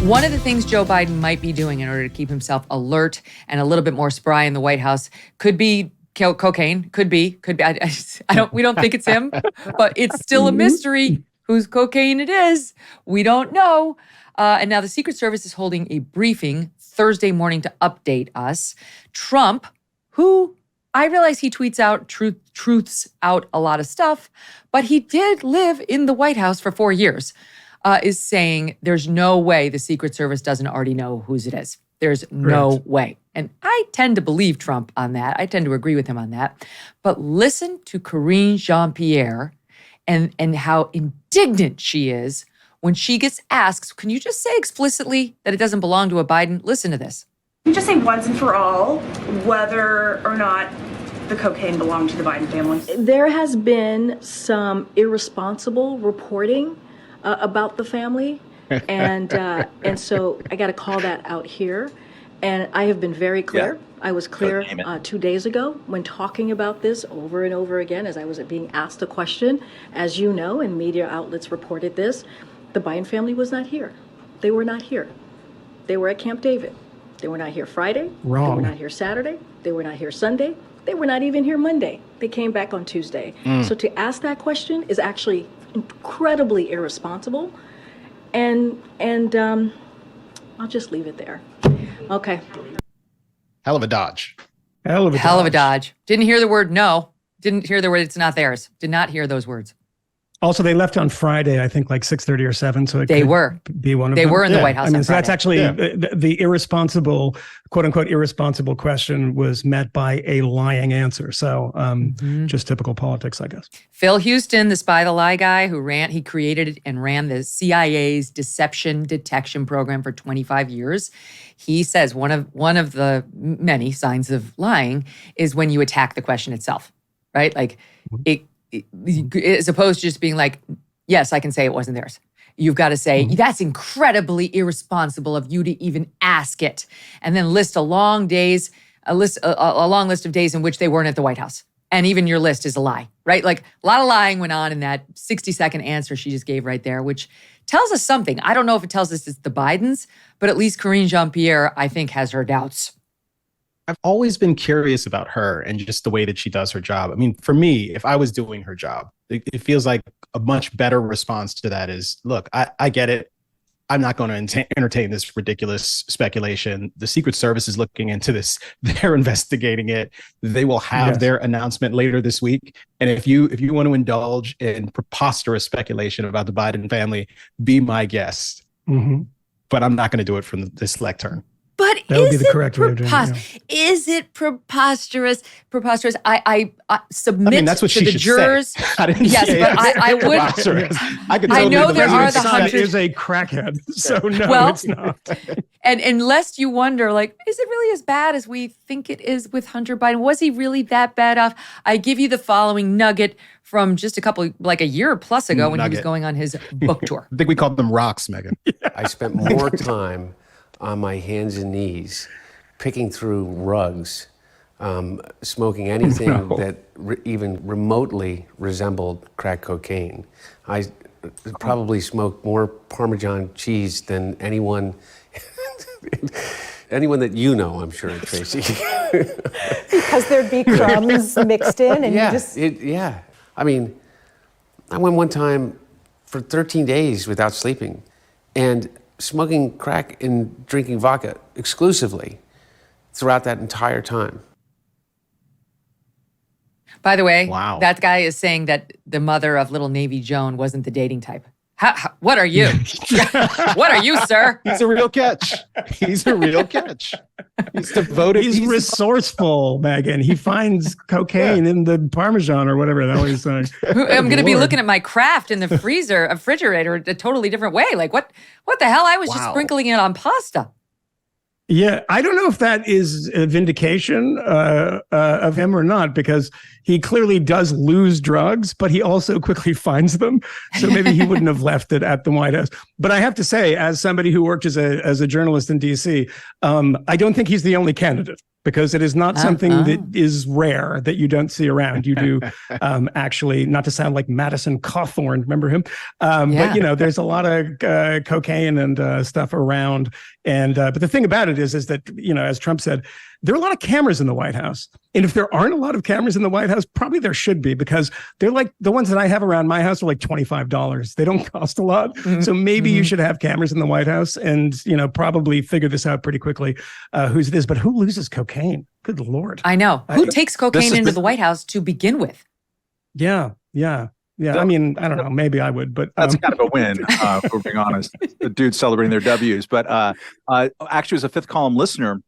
One of the things Joe Biden might be doing in order to keep himself alert and a little bit more spry in the White House could be cocaine. Could be. We don't think it's him, but it's still a mystery whose cocaine it is. We don't know. And now the Secret Service is holding a briefing Thursday morning to update us. Trump, who I realize he tweets out truths out a lot of stuff, but he did live in the White House for 4 years. Is saying there's no way the Secret Service doesn't already know whose it is. There's no way. And I tend to believe Trump on that. I tend to agree with him on that. But listen to Karine Jean-Pierre and how indignant she is when she gets asked, can you just say explicitly that it doesn't belong to a Biden? Listen to this. Can you just say once and for all whether or not the cocaine belonged to the Biden family? There has been some irresponsible reporting about the family, and so I got to call that out here. And I have been very clear. Yeah. I was clear 2 days ago when talking about this over and over again as I was being asked a question. As you know, and media outlets reported this, the Biden family was not here. They were not here. They were at Camp David. They were not here Friday. Wrong. They were not here Saturday. They were not here Sunday. They were not even here Monday. They came back on Tuesday. So to ask that question is actually incredibly irresponsible, and I'll just leave it there. Okay. Hell of a dodge. Hell of a dodge. Didn't hear the word no. Didn't hear the word it's not theirs. Did not hear those words. Also, they left on Friday, I think, like 6:30 or 7. So they were. Be one of they them. were in the White House. I mean, on so that's Friday. actually the irresponsible, quote unquote, irresponsible question was met by a lying answer. So just typical politics, I guess. Phil Houston, the spy the lie guy he created and ran the CIA's deception detection program for 25 years. He says one of the many signs of lying is when you attack the question itself, right? Like as opposed to just being like, yes, I can say it wasn't theirs. You've got to say, that's incredibly irresponsible of you to even ask it. And then list a long list of days in which they weren't at the White House. And even your list is a lie, right? Like a lot of lying went on in that 60-second answer she just gave right there, which tells us something. I don't know if it tells us it's the Bidens, but at least Karine Jean-Pierre, I think, has her doubts. I've always been curious about her and just the way that she does her job. I mean, for me, if I was doing her job, it feels like a much better response to that is, look, I get it. I'm not going to entertain this ridiculous speculation. The Secret Service is looking into this. They're investigating it. They will have their announcement later this week. And if you want to indulge in preposterous speculation about the Biden family, be my guest. But I'm not going to do it from this lectern. But that would be the correct way of doing it. Is it preposterous? I submit that's what to she the should jurors. Say. I didn't yes, say but I would. I could. I know there are the hundreds. Is a crackhead, so no, it's not. And unless you wonder, like, is it really as bad as we think it is with Hunter Biden? Was he really that bad off? I give you the following nugget from just a year plus ago when he was going on his book tour. I think we called them rocks, Megyn. I spent more time on my hands and knees, picking through rugs, smoking anything that even remotely resembled crack cocaine. I probably smoked more Parmesan cheese than anyone that you know, I'm sure, Tracy. Because there'd be crumbs mixed in, and I mean, I went one time for 13 days without sleeping, and smoking crack and drinking vodka exclusively throughout that entire time. By the way, that guy is saying that the mother of little Navy Joan wasn't the dating type. What are you? What are you, sir? He's a real catch. He's devoted. He's resourceful, Megyn. He finds cocaine in the Parmesan or whatever that was saying. I'm going to be looking at my craft in the refrigerator a totally different way. Like what the hell? I was just sprinkling it on pasta. Yeah, I don't know if that is a vindication of him or not, because he clearly does lose drugs, but he also quickly finds them. So maybe he wouldn't have left it at the White House. But I have to say, as somebody who worked as a journalist in D.C., I don't think he's the only candidate. because it is not something that is rare that you don't see around. You do actually, not to sound like Madison Cawthorn, remember him? But, you know, there's a lot of cocaine and stuff around. And but the thing about it is that, you know, as Trump said, there are a lot of cameras in the White House. And if there aren't a lot of cameras in the White House, probably there should be, because they're like the ones that I have around my house are like $25. They don't cost a lot. So maybe you should have cameras in the White House and, you know, probably figure this out pretty quickly, whose it is. But who loses cocaine? Good Lord. I know. Who takes cocaine into the White House to begin with? Yeah. I mean, I don't know. Maybe I would, but that's kind of a win, if we're being honest. The dude's celebrating their W's. But actually, as a Fifth Column listener,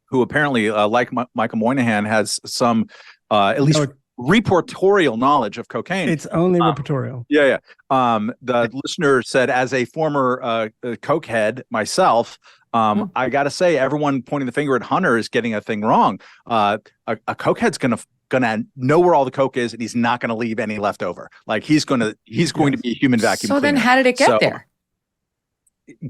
who apparently, like Michael Moynihan, has some at least reportorial knowledge of cocaine. It's only reportorial. Yeah. The listener said, as a former cokehead myself, I got to say, everyone pointing the finger at Hunter is getting a thing wrong. A cokehead's gonna know where all the coke is, and he's not gonna leave any left over. Like he's going to be a human vacuum cleaner. So then, how did it get there?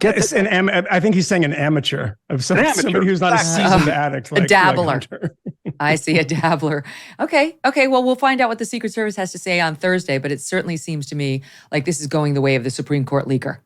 I think he's saying an amateur of somebody who's not a seasoned addict, like, a dabbler. Like Hunter. I see, a dabbler. Okay. Well, we'll find out what the Secret Service has to say on Thursday, but it certainly seems to me like this is going the way of the Supreme Court leaker.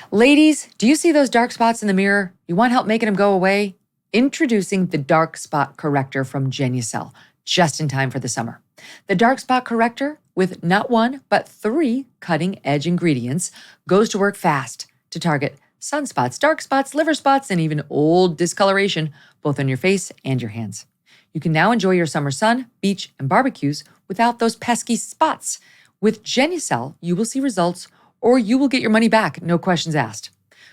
Ladies, do you see those dark spots in the mirror? You want help making them go away? Introducing the Dark Spot Corrector from Genucel, just in time for the summer. The Dark Spot Corrector, with not one, but 3 cutting-edge ingredients, goes to work fast to target sunspots, dark spots, liver spots, and even old discoloration, both on your face and your hands. You can now enjoy your summer sun, beach, and barbecues without those pesky spots. With Genucel, you will see results, or you will get your money back, no questions asked.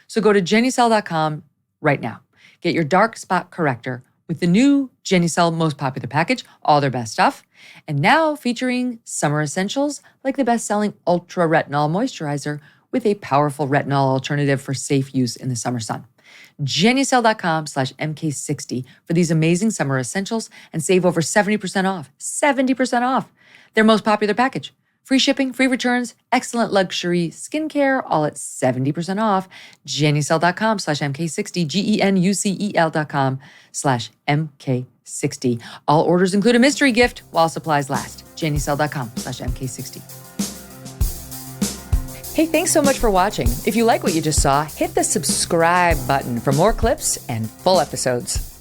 So go to Genucel.com right now. Get your dark spot corrector with the new Genucel Most Popular Package, all their best stuff, and now featuring summer essentials like the best-selling Ultra Retinol Moisturizer with a powerful retinol alternative for safe use in the summer sun. Genucel.com/MK60 for these amazing summer essentials and save over 70% off. 70% off their most popular package. Free shipping, free returns, excellent luxury skincare, all at 70% off. Genucel.com/MK60, GENUCEL.com/MK60. All orders include a mystery gift while supplies last. Genucel.com/MK60. Hey, thanks so much for watching. If you like what you just saw, hit the subscribe button for more clips and full episodes.